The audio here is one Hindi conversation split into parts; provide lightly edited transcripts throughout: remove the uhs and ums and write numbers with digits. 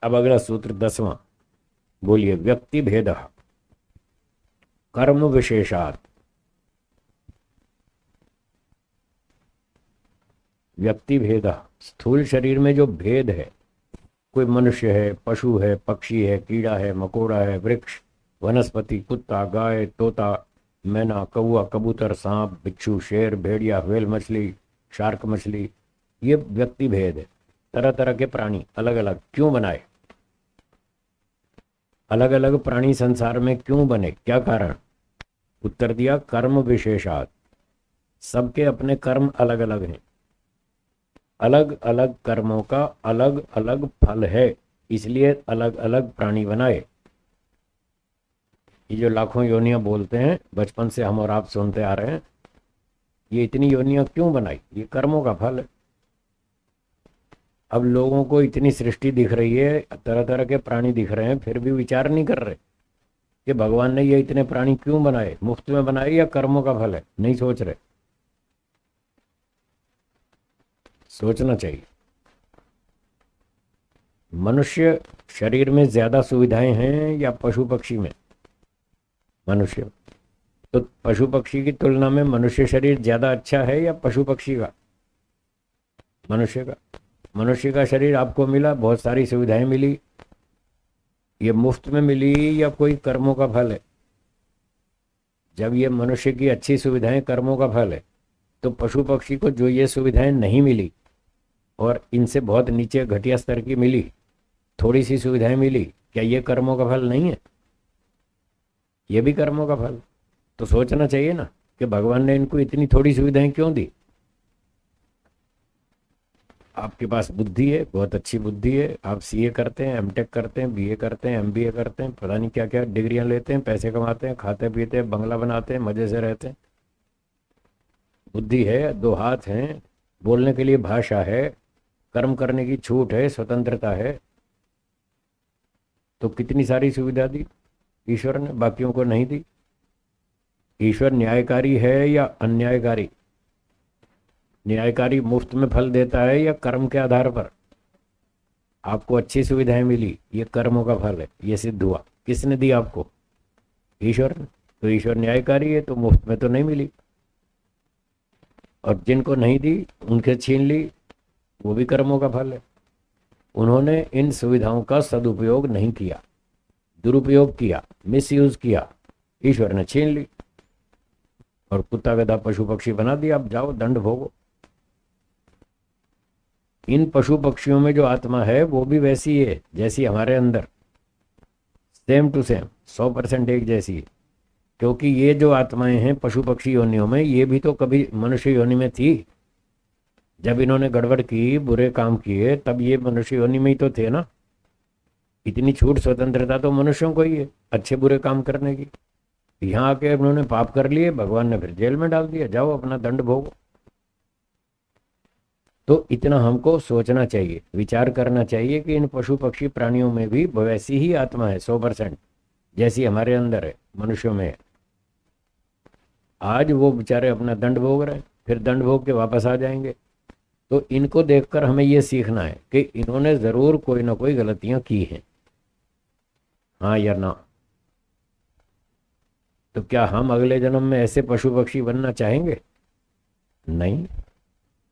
अब अगला सूत्र 10वां, बोलिए। व्यक्ति भेद कर्म विशेषात। व्यक्ति भेद, स्थूल शरीर में जो भेद है, कोई मनुष्य है, पशु है, पक्षी है, कीड़ा है, मकोड़ा है, वृक्ष, वनस्पति, कुत्ता, गाय, तोता, मैना, कौआ, कबूतर, सांप, बिच्छू, शेर, भेड़िया, व्हेल मछली, शार्क मछली, ये व्यक्ति भेद है। तरह तरह के प्राणी अलग अलग क्यों बनाए? अलग अलग प्राणी संसार में क्यों बने, क्या कारण? उत्तर दिया, कर्म विशेषात। सबके अपने कर्म अलग अलग हैं, अलग अलग कर्मों का अलग अलग फल है, इसलिए अलग अलग प्राणी बनाए। ये जो लाखों योनियां बोलते हैं, बचपन से हम और आप सुनते आ रहे हैं, ये इतनी योनियां क्यों बनाई? ये कर्मों का फल है। अब लोगों को इतनी सृष्टि दिख रही है, तरह तरह के प्राणी दिख रहे हैं, फिर भी विचार नहीं कर रहे कि भगवान ने ये इतने प्राणी क्यों बनाए, मुफ्त में बनाए या कर्मों का फल है? नहीं सोच रहे। सोचना चाहिए। मनुष्य शरीर में ज्यादा सुविधाएं हैं या पशु पक्षी में? मनुष्य। तो पशु पक्षी की तुलना में मनुष्य शरीर ज्यादा अच्छा है या पशु पक्षी का? मनुष्य का। मनुष्य का शरीर आपको मिला, बहुत सारी सुविधाएं मिली, ये मुफ्त में मिली या कोई कर्मों का फल है? जब ये मनुष्य की अच्छी सुविधाएं कर्मों का फल है, तो पशु पक्षी को जो ये सुविधाएं नहीं मिली और इनसे बहुत नीचे घटिया स्तर की मिली, थोड़ी सी सुविधाएं मिली, क्या ये कर्मों का फल नहीं है? ये भी कर्मों का फल। तो सोचना चाहिए ना कि भगवान ने इनको इतनी थोड़ी सुविधाएं क्यों दी। आपके पास बुद्धि है, बहुत अच्छी बुद्धि है, आप सीए करते हैं, एमटेक करते हैं, बीए करते हैं, एमबीए करते हैं, पता नहीं क्या क्या डिग्रियां लेते हैं, पैसे कमाते हैं, खाते पीते हैं, बंगला बनाते हैं, मजे से रहते हैं। बुद्धि है, दो हाथ हैं, बोलने के लिए भाषा है, कर्म करने की छूट है, स्वतंत्रता है, तो कितनी सारी सुविधा दी ईश्वर ने, बाकियों को नहीं दी। ईश्वर न्यायकारी है या अन्यायकारी? न्यायकारी मुफ्त में फल देता है या कर्म के आधार पर? आपको अच्छी सुविधाएं मिली, ये कर्मों का फल है, ये सिद्ध हुआ। किसने दी आपको? ईश्वर ने। तो ईश्वर न्यायकारी है, तो मुफ्त में तो नहीं मिली। और जिनको नहीं दी, उनके छीन ली, वो भी कर्मों का फल है। उन्होंने इन सुविधाओं का सदुपयोग नहीं किया, दुरुपयोग किया, मिसयूज किया, ईश्वर ने छीन ली और कुत्ता गधा पशु पक्षी बना दिया। अब जाओ दंड भोगो। इन पशु पक्षियों में जो आत्मा है वो भी वैसी है जैसी हमारे अंदर, सेम टू सेम, 100% एक जैसी है। क्योंकि ये जो आत्माएं हैं पशु पक्षी योनियों में, ये भी तो कभी मनुष्य योनि में थी। जब इन्होंने गड़बड़ की, बुरे काम किए, तब ये मनुष्य योनि में ही तो थे ना। इतनी छूट स्वतंत्रता तो मनुष्यों को ही है अच्छे बुरे काम करने की। यहाँ आके उन्होंने पाप कर लिए, भगवान ने फिर जेल में डाल दिया, जाओ अपना दंड भोगो। तो इतना हमको सोचना चाहिए, विचार करना चाहिए कि इन पशु पक्षी प्राणियों में भी वैसी ही आत्मा है 100%, जैसी हमारे अंदर है, मनुष्यों में है। आज वो बेचारे अपना दंड भोग रहे हैं, फिर दंड भोग के वापस आ जाएंगे। तो इनको देखकर हमें ये सीखना है कि इन्होंने जरूर कोई ना कोई गलतियां की हैं, हाँ या ना। तो क्या हम अगले जन्म में ऐसे पशु पक्षी बनना चाहेंगे? नहीं,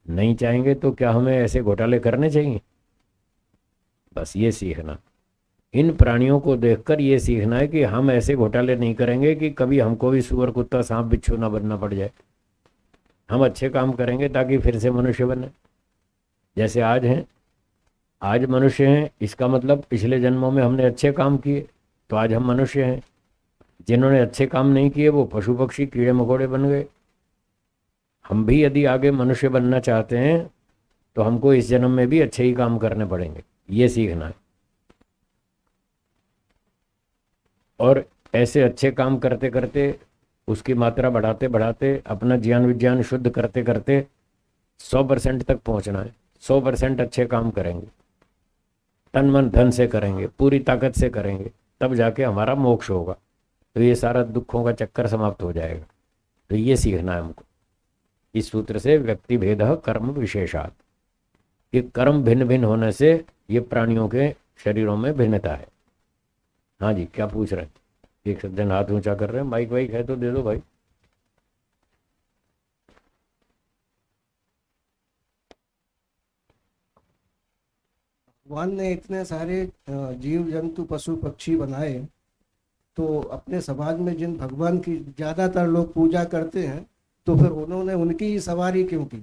नहीं चाहेंगे। तो क्या हमें ऐसे घोटाले करने चाहिए? बस ये सीखना, इन प्राणियों को देखकर ये सीखना है कि हम ऐसे घोटाले नहीं करेंगे कि कभी हमको भी सुअर कुत्ता सांप बिच्छू ना बनना पड़ जाए। हम अच्छे काम करेंगे ताकि फिर से मनुष्य बने जैसे आज हैं। आज मनुष्य हैं, इसका मतलब पिछले जन्मों में हमने अच्छे काम किए तो आज हम मनुष्य हैं। जिन्होंने अच्छे काम नहीं किए वो पशु पक्षी कीड़े मकोड़े बन गए। हम भी यदि आगे मनुष्य बनना चाहते हैं तो हमको इस जन्म में भी अच्छे ही काम करने पड़ेंगे, ये सीखना है। और ऐसे अच्छे काम करते करते, उसकी मात्रा बढ़ाते बढ़ाते, अपना ज्ञान विज्ञान शुद्ध करते करते 100% तक पहुंचना है। 100% अच्छे काम करेंगे, तन मन धन से करेंगे, पूरी ताकत से करेंगे, तब जाके हमारा मोक्ष होगा। तो ये सारा दुखों का चक्कर समाप्त हो जाएगा। तो ये सीखना है हमको इस सूत्र से। व्यक्ति भेद कर्म विशेषात, ये कर्म भिन्न भिन्न होने से ये प्राणियों के शरीरों में भिन्नता है। हाँ जी, क्या पूछ रहे हैं? एक सज्जन हाथ ऊंचा कर रहे हैं। माइक वाइक है तो दे दो भाई। भगवान ने इतने सारे जीव जंतु पशु पक्षी बनाए, तो अपने समाज में जिन भगवान की ज्यादातर लोग पूजा करते हैं, तो फिर उन्होंने उनकी ही सवारी क्यों की?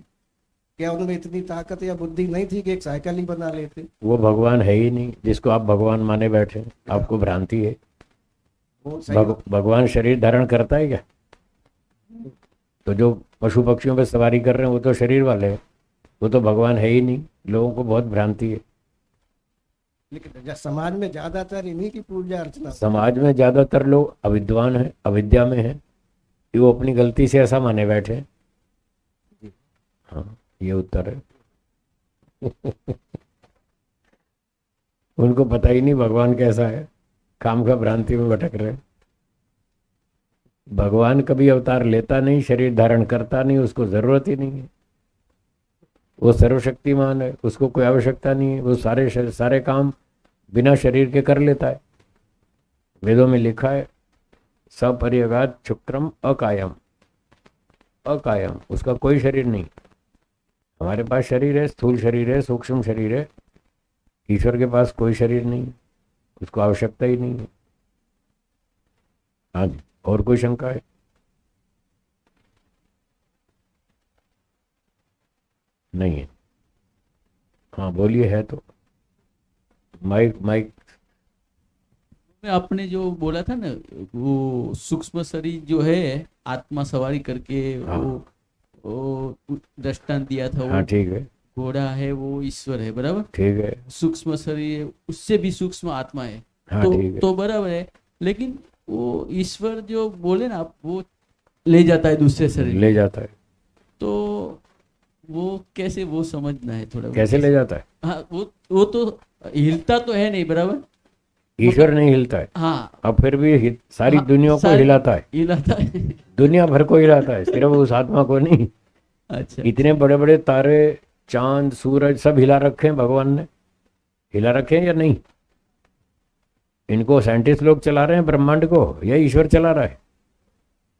क्या उनमें इतनी ताकत या बुद्धि नहीं थी कि एक साइकिल ही बना लेते? वो भगवान है ही नहीं जिसको आप भगवान माने बैठे हैं। आपको भ्रांति है। वो सही बात। भगवान शरीर धारण करता है क्या? तो जो पशु पक्षियों पे सवारी कर रहे हैं वो तो शरीर वाले हैं, वो तो भगवान है ही नहीं। लोगों को बहुत भ्रांति है। लेकिन समाज में ज्यादातर इन्हीं की पूजा अर्चना। समाज में ज्यादातर लोग अविद्वान हैं, अविद्या में हैं कि वो अपनी गलती से ऐसा माने बैठे हैं। हाँ, ये उत्तर है। उनको पता ही नहीं भगवान कैसा है, काम का भ्रांति में भटक रहे। भगवान कभी अवतार लेता नहीं, शरीर धारण करता नहीं, उसको जरूरत ही नहीं है। वो सर्वशक्तिमान है, उसको कोई आवश्यकता नहीं है। वो सारे काम बिना शरीर के कर लेता है। वेदों में लिखा है सपर्यगात शुक्रम अकायम। अकायम, उसका कोई शरीर नहीं। हमारे पास शरीर है, स्थूल शरीर है, सूक्ष्म शरीर है। ईश्वर के पास कोई शरीर नहीं, उसको आवश्यकता ही नहीं है। हाँ जी, और कोई शंका है? नहीं है? हाँ बोलिए, है तो। Mic mic. में आपने जो बोला था ना, वो सूक्ष्म शरीर जो है आत्मा सवारी करके, हाँ। वो दृष्टांत दिया था। हाँ वो ठीक है, घोड़ा है, वो ईश्वर है, बराबर। ठीक है। सूक्ष्म शरीर है, उससे भी सूक्ष्म आत्मा है। हाँ ठीक है। तो बराबर है। लेकिन वो ईश्वर जो बोले ना आप, वो ले जाता है दूसरे शरीर ले में। जाता है। तो वो कैसे, वो समझना है थोड़ा। कैसे ले जाता है? हाँ, वो तो हिलता तो है नहीं, बराबर। ईश्वर नहीं हिलता है। हाँ, अब फिर भी सारी हाँ, दुनिया को हिलाता है। हिलाता है। दुनिया भर को हिलाता है, सिर्फ उस आत्मा को नहीं। अच्छा, इतने बड़े बड़े तारे, चांद, सूरज सब हिला रखे हैं भगवान ने। हिला रखे हैं या नहीं? इनको साइंटिस्ट लोग चला रहे हैं ब्रह्मांड को, या ईश्वर चला रहा है?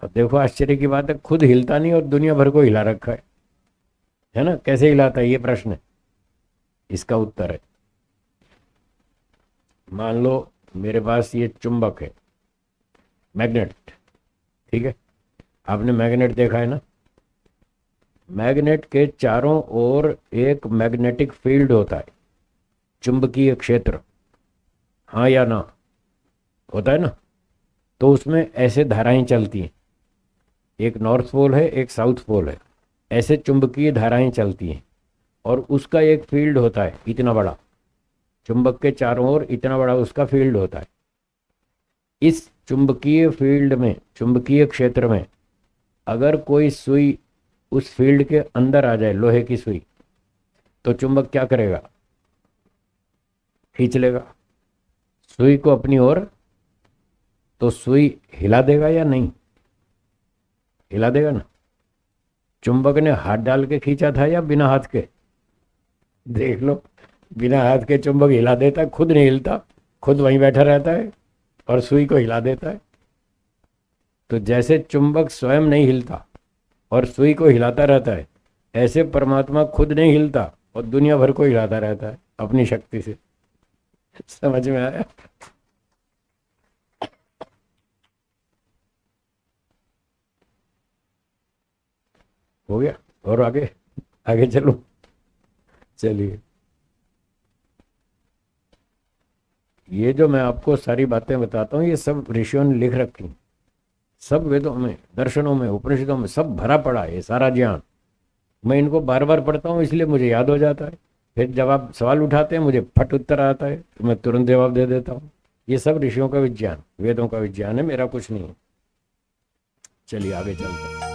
अब देखो आश्चर्य की बात है, खुद हिलता नहीं और दुनिया भर को हिला रखा है ना? कैसे हिलाता है, ये प्रश्न है। इसका उत्तर है, मान लो मेरे पास ये चुंबक है, मैग्नेट, ठीक है। आपने मैग्नेट देखा है ना? मैग्नेट के चारों ओर एक मैग्नेटिक फील्ड होता है, चुंबकीय क्षेत्र। हाँ या ना? होता है ना? तो उसमें ऐसे धाराएं चलती हैं, एक नॉर्थ पोल है, एक साउथ पोल है, ऐसे चुंबकीय धाराएं चलती हैं। और उसका एक फील्ड होता है इतना बड़ा, चुंबक के चारों ओर इतना बड़ा उसका फील्ड होता है। इस चुंबकीय फील्ड में, चुंबकीय क्षेत्र में, अगर कोई सुई उस फील्ड के अंदर आ जाए, लोहे की सुई, तो चुंबक क्या करेगा? खींच लेगा सुई को अपनी ओर। तो सुई हिला देगा या नहीं? हिला देगा ना। चुंबक ने हाथ डाल के खींचा था या बिना हाथ के? देख लो, बिना हाथ के चुंबक हिला देता है, खुद नहीं हिलता, खुद वहीं बैठा रहता है और सुई को हिला देता है। तो जैसे चुंबक स्वयं नहीं हिलता और सुई को हिलाता रहता है, ऐसे परमात्मा खुद नहीं हिलता और दुनिया भर को हिलाता रहता है अपनी शक्ति से। समझ में आया? हो गया? और आगे आगे चलो, चलिए। ये जो मैं आपको सारी बातें बताता हूँ, ये सब ऋषियों ने लिख रखी, सब वेदों में, दर्शनों में, उपनिषदों में सब भरा पड़ा है ये सारा ज्ञान। मैं इनको बार बार पढ़ता हूँ इसलिए मुझे याद हो जाता है। फिर जब आप सवाल उठाते हैं मुझे फट उत्तर आता है, तो मैं तुरंत जवाब दे देता हूँ। ये सब ऋषियों का विज्ञान, वेदों का विज्ञान है, मेरा कुछ नहीं है। चलिए आगे चलते हैं।